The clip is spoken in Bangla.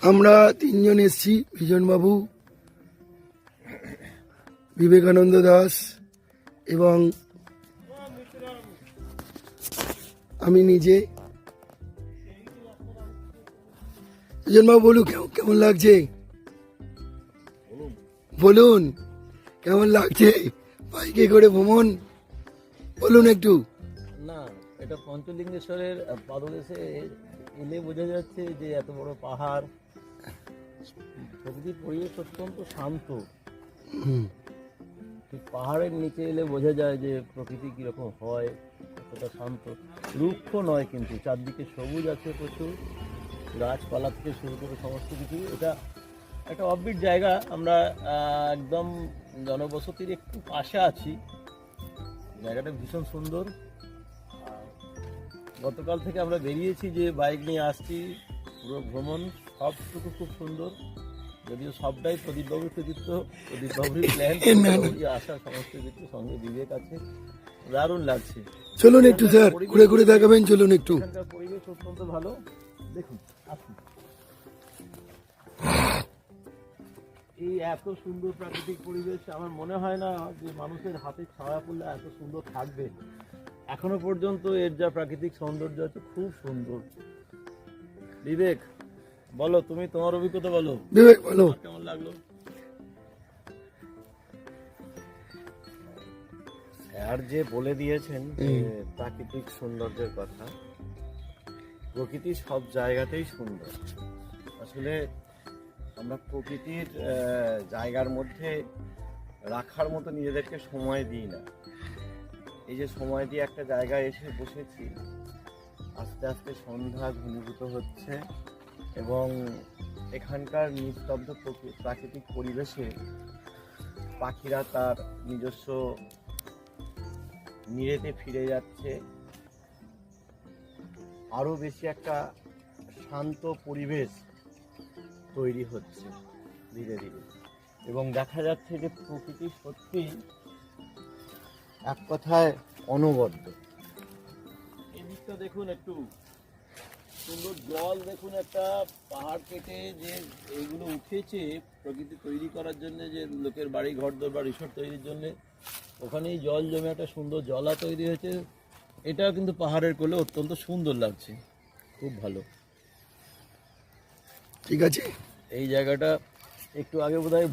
আমরা তিনজন এসছি, বিজনবাবু, বিবেকানন্দ দাস এবং আমি নিজে। বিজনবাবু বলুন কেমন লাগছে, বলুন কেমন লাগছে বাইকে করে ভ্রমণ, বলুন একটু। না, এটা পঞ্চলিঙ্গেশ্বরের পাদদেশে এলে বোঝা যাচ্ছে যে এত বড় পাহাড়, প্রকৃতির পরিবেশ অত্যন্ত শান্ত। ঠিক পাহাড়ের নিচে এলে বোঝা যায় যে প্রকৃতি কীরকম হয়, কতটা শান্ত। রুক্ষ নয়, কিন্তু চারদিকে সবুজ আছে প্রচুর, গাছপালা থেকে শুরু করে সমস্ত কিছু। এটা একটা অফবিট জায়গা। আমরা একদম জনবসতির একটু পাশে আছি। জায়গাটা ভীষণ সুন্দর। গতকাল থেকে আমরা বেরিয়েছি যে বাইক নিয়ে আসছি, পুরো ভ্রমণ সবটুকু খুব সুন্দর। যদিও সবটাই প্রদীপবাবুর কৃতিত্ব, প্রদীপবাবুরই প্ল্যান, আসার সমস্ত কিছু, সঙ্গে বিবেক আছে। দারুণ লাগছে। চলুন একটু স্যার, ঘুরে ঘুরে দেখাবেন, চলুন একটু। এখানকার পরিবেশ অত্যন্ত ভালো, দেখুন আসুন। এই এত সুন্দর প্রাকৃতিক পরিবেশ আমার মনে হয় না যে মানুষের হাতে ছায়া পড়লে এত সুন্দর থাকবে। এখনো পর্যন্ত এর যা প্রাকৃতিক সৌন্দর্য আছে খুব সুন্দর। বিবেক বলো, তুমি তোমার অভিজ্ঞতা বলো। বিবেক বলো কেমন লাগলো? আর যে বলে দিয়েছেন যে প্রাকৃতিক সৌন্দর্যের কথা, প্রকৃতি সব জায়গাতেই সুন্দর। আসলে আমরা প্রকৃতির জায়গার মধ্যে রাখার মতো নিজেদেরকে সময় দিই না। এই যে সময় দিয়ে একটা জায়গায় এসে বসেছি, আস্তে আস্তে সন্ধ্যা ঘনীভূত হচ্ছে এবং এখানকার নিস্তব্ধ প্রাকৃতিক পরিবেশে পাখিরা তার নিজস্ব নিরেতে ফিরে যাচ্ছে। আরও বেশি একটা শান্ত পরিবেশ তৈরি হচ্ছে ধীরে ধীরে, এবং দেখা যাচ্ছে যে প্রকৃতি সত্যি এক কথায় অনবদ্য। এই দিকটা দেখুন, একটু সুন্দর জল দেখুন, একটা পাহাড় কেটে যে এইগুলো উঠেছে প্রকৃতি তৈরি করার জন্য, যে লোকের বাড়ি ঘরদোর বা রিসোর্ট তৈরির জন্য, ওখানেই জল জমে একটা সুন্দর জলা তৈরি হয়েছে। এটাও কিন্তু পাহাড়ের কোলে অত্যন্ত সুন্দর লাগছে, খুব ভালো। ঠিক আছে। এই জায়গাটা একটু আগে বোধহয়